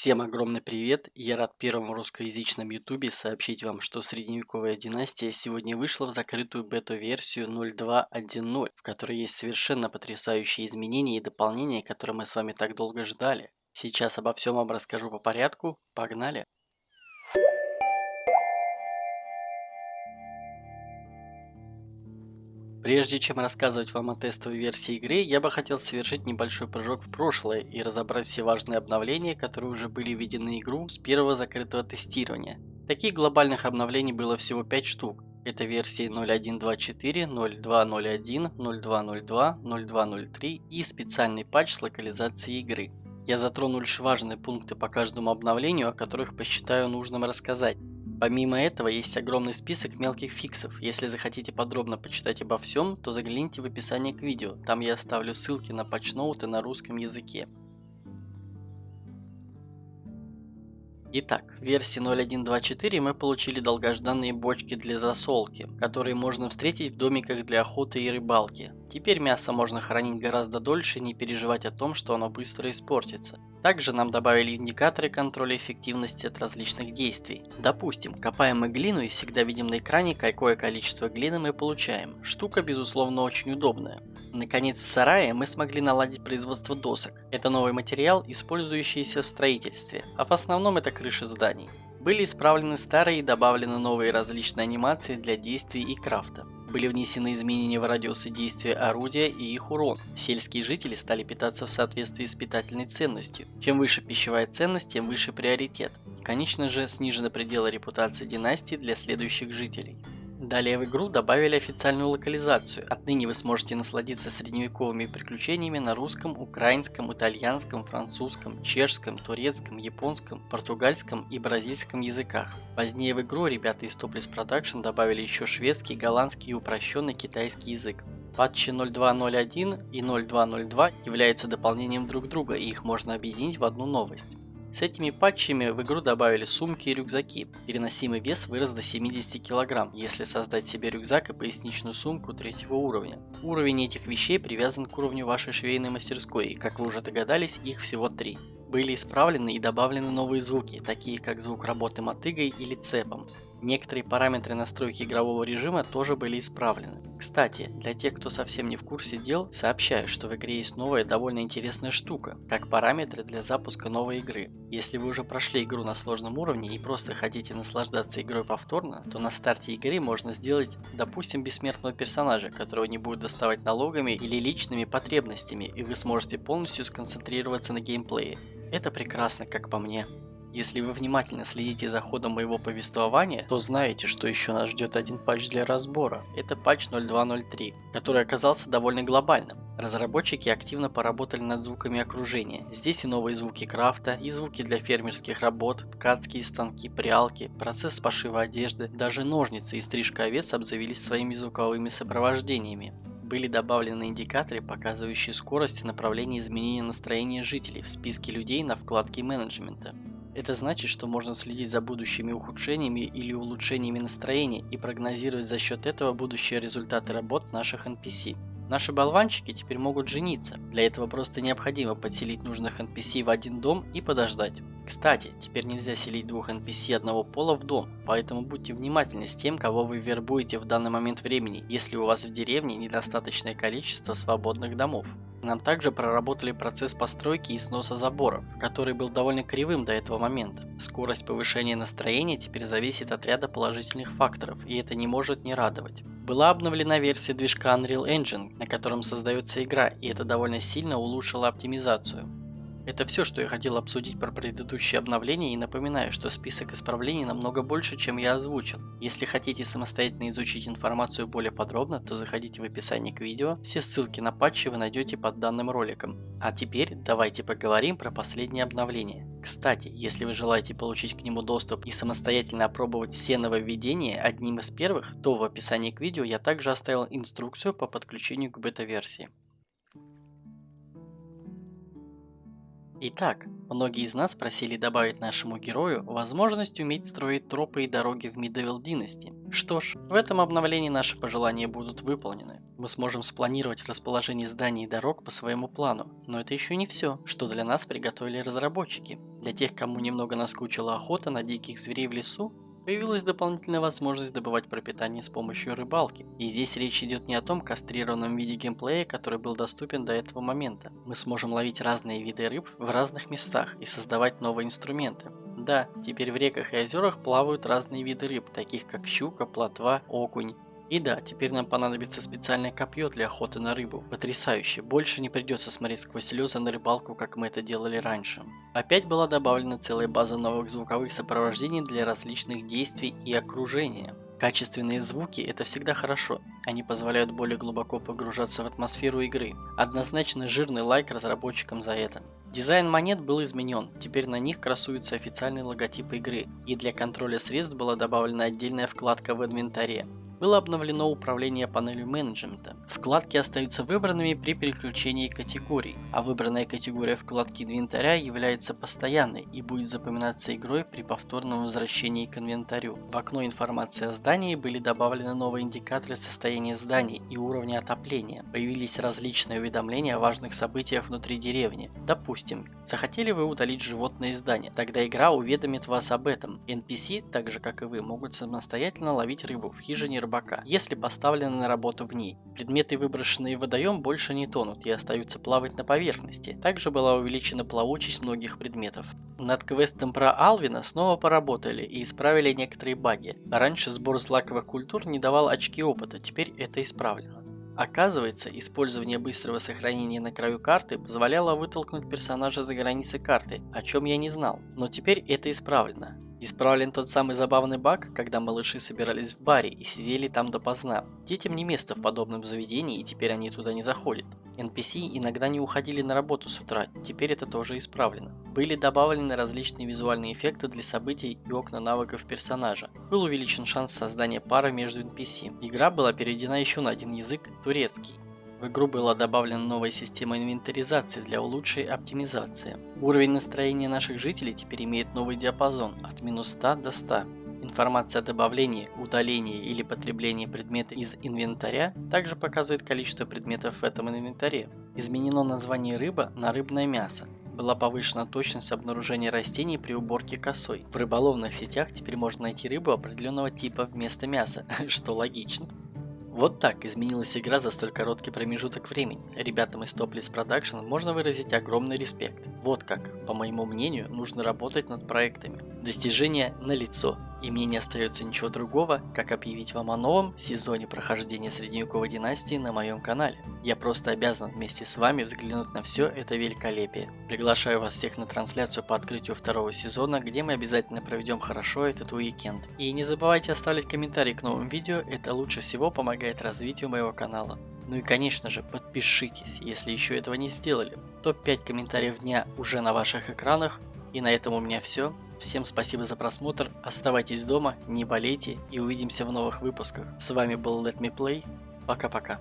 Всем огромный привет! Я рад первому русскоязычном ютубе сообщить вам, что средневековая династия сегодня вышла в закрытую бета-версию 0.2.1.0, в которой есть совершенно потрясающие изменения и дополнения, которые мы с вами так долго ждали. Сейчас обо всем вам расскажу по порядку. Погнали! Прежде чем рассказывать вам о тестовой версии игры, я бы хотел совершить небольшой прыжок в прошлое и разобрать все важные обновления, которые уже были введены в игру с первого закрытого тестирования. Таких глобальных обновлений было всего 5 штук. Это версии 0.1.2.4, 0.2.0.1, 0.2.0.2, 0.2.0.3 и специальный патч с локализацией игры. Я затрону лишь важные пункты по каждому обновлению, о которых посчитаю нужным рассказать. Помимо этого, есть огромный список мелких фиксов. Если захотите подробно почитать обо всем, то загляните в описание к видео. Там я оставлю ссылки на патчноуты на русском языке. Итак, в версии 0.1.2.4 мы получили долгожданные бочки для засолки, которые можно встретить в домиках для охоты и рыбалки. Теперь мясо можно хранить гораздо дольше и не переживать о том, что оно быстро испортится. Также нам добавили индикаторы контроля эффективности от различных действий. Допустим, копаем мы глину и всегда видим на экране, какое количество глины мы получаем. Штука, безусловно, очень удобная. Наконец, в сарае мы смогли наладить производство досок. Это новый материал, использующийся в строительстве, а в основном это крыши зданий. Были исправлены старые и добавлены новые различные анимации для действий и крафта. Были внесены изменения в радиусы действия орудия и их урон. Сельские жители стали питаться в соответствии с питательной ценностью. Чем выше пищевая ценность, тем выше приоритет. И, конечно же, снижены пределы репутации династии для следующих жителей. Далее в игру добавили официальную локализацию. Отныне вы сможете насладиться средневековыми приключениями на русском, украинском, итальянском, французском, чешском, турецком, японском, португальском и бразильском языках. Позднее в игру ребята из Topless Production добавили еще шведский, голландский и упрощенный китайский язык. Патчи 0.2.0.1 и 0.2.0.2 являются дополнением друг друга, и их можно объединить в одну новость. С этими патчами в игру добавили сумки и рюкзаки. Переносимый вес вырос до 70 кг, если создать себе рюкзак и поясничную сумку 3 уровня. Уровень этих вещей привязан к уровню вашей швейной мастерской, и, как вы уже догадались, их всего 3. Были исправлены и добавлены новые звуки, такие как звук работы мотыгой или цепом. Некоторые параметры настройки игрового режима тоже были исправлены. Кстати, для тех, кто совсем не в курсе дел, сообщаю, что в игре есть новая довольно интересная штука, как параметры для запуска новой игры. Если вы уже прошли игру на сложном уровне и просто хотите наслаждаться игрой повторно, то на старте игры можно сделать, допустим, бессмертного персонажа, которого не будет доставать налогами или личными потребностями, и вы сможете полностью сконцентрироваться на геймплее. Это прекрасно, как по мне. Если вы внимательно следите за ходом моего повествования, то знаете, что еще нас ждет один патч для разбора. Это патч 0.2.0.3, который оказался довольно глобальным. Разработчики активно поработали над звуками окружения. Здесь и новые звуки крафта, и звуки для фермерских работ, ткацкие станки, прялки, процесс пошива одежды, даже ножницы и стрижка овец обзавелись своими звуковыми сопровождениями. Были добавлены индикаторы, показывающие скорость и направление изменения настроения жителей в списке людей на вкладке менеджмента. Это значит, что можно следить за будущими ухудшениями или улучшениями настроения и прогнозировать за счет этого будущие результаты работ наших NPC. Наши болванчики теперь могут жениться. Для этого просто необходимо подселить нужных NPC в один дом и подождать. Кстати, теперь нельзя селить двух NPC одного пола в дом, поэтому будьте внимательны с тем, кого вы вербуете в данный момент времени, если у вас в деревне недостаточное количество свободных домов. Нам также проработали процесс постройки и сноса заборов, который был довольно кривым до этого момента. Скорость повышения настроения теперь зависит от ряда положительных факторов, и это не может не радовать. Была обновлена версия движка Unreal Engine, на котором создается игра, и это довольно сильно улучшило оптимизацию. Это все, что я хотел обсудить про предыдущие обновления, и напоминаю, что список исправлений намного больше, чем я озвучил. Если хотите самостоятельно изучить информацию более подробно, то заходите в описание к видео, все ссылки на патчи вы найдете под данным роликом. А теперь давайте поговорим про последнее обновление. Кстати, если вы желаете получить к нему доступ и самостоятельно опробовать все нововведения одним из первых, то в описании к видео я также оставил инструкцию по подключению к бета-версии. Итак, многие из нас просили добавить нашему герою возможность уметь строить тропы и дороги в Medieval Dynasty. Что ж, в этом обновлении наши пожелания будут выполнены. Мы сможем спланировать расположение зданий и дорог по своему плану. Но это еще не все, что для нас приготовили разработчики. Для тех, кому немного наскучила охота на диких зверей в лесу, появилась дополнительная возможность добывать пропитание с помощью рыбалки. И здесь речь идет не о том кастрированном виде геймплея, который был доступен до этого момента. Мы сможем ловить разные виды рыб в разных местах и создавать новые инструменты. Да, теперь в реках и озерах плавают разные виды рыб, таких как щука, плотва, окунь. И да, теперь нам понадобится специальное копье для охоты на рыбу. Потрясающе, больше не придется смотреть сквозь слезы на рыбалку, как мы это делали раньше. Опять была добавлена целая база новых звуковых сопровождений для различных действий и окружения. Качественные звуки – это всегда хорошо, они позволяют более глубоко погружаться в атмосферу игры. Однозначно жирный лайк разработчикам за это. Дизайн монет был изменен, теперь на них красуется официальный логотип игры, и для контроля средств была добавлена отдельная вкладка в инвентаре. Было обновлено управление панелью менеджмента. Вкладки остаются выбранными при переключении категорий, а выбранная категория вкладки инвентаря является постоянной и будет запоминаться игрой при повторном возвращении к инвентарю. В окно информации о здании были добавлены новые индикаторы состояния зданий и уровня отопления. Появились различные уведомления о важных событиях внутри деревни. Допустим, захотели вы удалить животное из здания, тогда игра уведомит вас об этом. NPC, так же как и вы, могут самостоятельно ловить рыбу в хижине рыбака, если поставлены на работу в ней. Предметы, выброшенные в водоем, больше не тонут и остаются плавать на поверхности. Также была увеличена плавучесть многих предметов. Над квестом про Алвина снова поработали и исправили некоторые баги. Раньше сбор злаковых культур не давал очки опыта, теперь это исправлено. Оказывается, использование быстрого сохранения на краю карты позволяло вытолкнуть персонажа за границы карты, о чем я не знал, но теперь это исправлено. Исправлен тот самый забавный баг, когда малыши собирались в баре и сидели там допоздна. Детям не место в подобном заведении, и теперь они туда не заходят. NPC иногда не уходили на работу с утра, теперь это тоже исправлено. Были добавлены различные визуальные эффекты для событий и окна навыков персонажа. Был увеличен шанс создания пары между NPC. Игра была переведена еще на один язык – турецкий. В игру была добавлена новая система инвентаризации для лучшей оптимизации. Уровень настроения наших жителей теперь имеет новый диапазон от минус 100 до 100. Информация о добавлении, удалении или потреблении предмета из инвентаря также показывает количество предметов в этом инвентаре. Изменено название рыба на рыбное мясо. Была повышена точность обнаружения растений при уборке косой. В рыболовных сетях теперь можно найти рыбу определенного типа вместо мяса, что логично. Вот так изменилась игра за столь короткий промежуток времени. Ребятам из Topless Production можно выразить огромный респект. Вот как, по моему мнению, нужно работать над проектами. Достижения налицо, и мне не остается ничего другого, как объявить вам о новом сезоне прохождения Средневековой династии на моем канале. Я просто обязан вместе с вами взглянуть на все это великолепие. Приглашаю вас всех на трансляцию по открытию второго сезона, где мы обязательно проведем хорошо этот уикенд. И не забывайте оставлять комментарий к новым видео, это лучше всего помогает развитию моего канала. Ну и конечно же, подпишитесь, если еще этого не сделали. Топ-5 комментариев дня уже на ваших экранах. И на этом у меня все. Всем спасибо за просмотр, оставайтесь дома, не болейте и увидимся в новых выпусках. С вами был Let Me Play, пока-пока.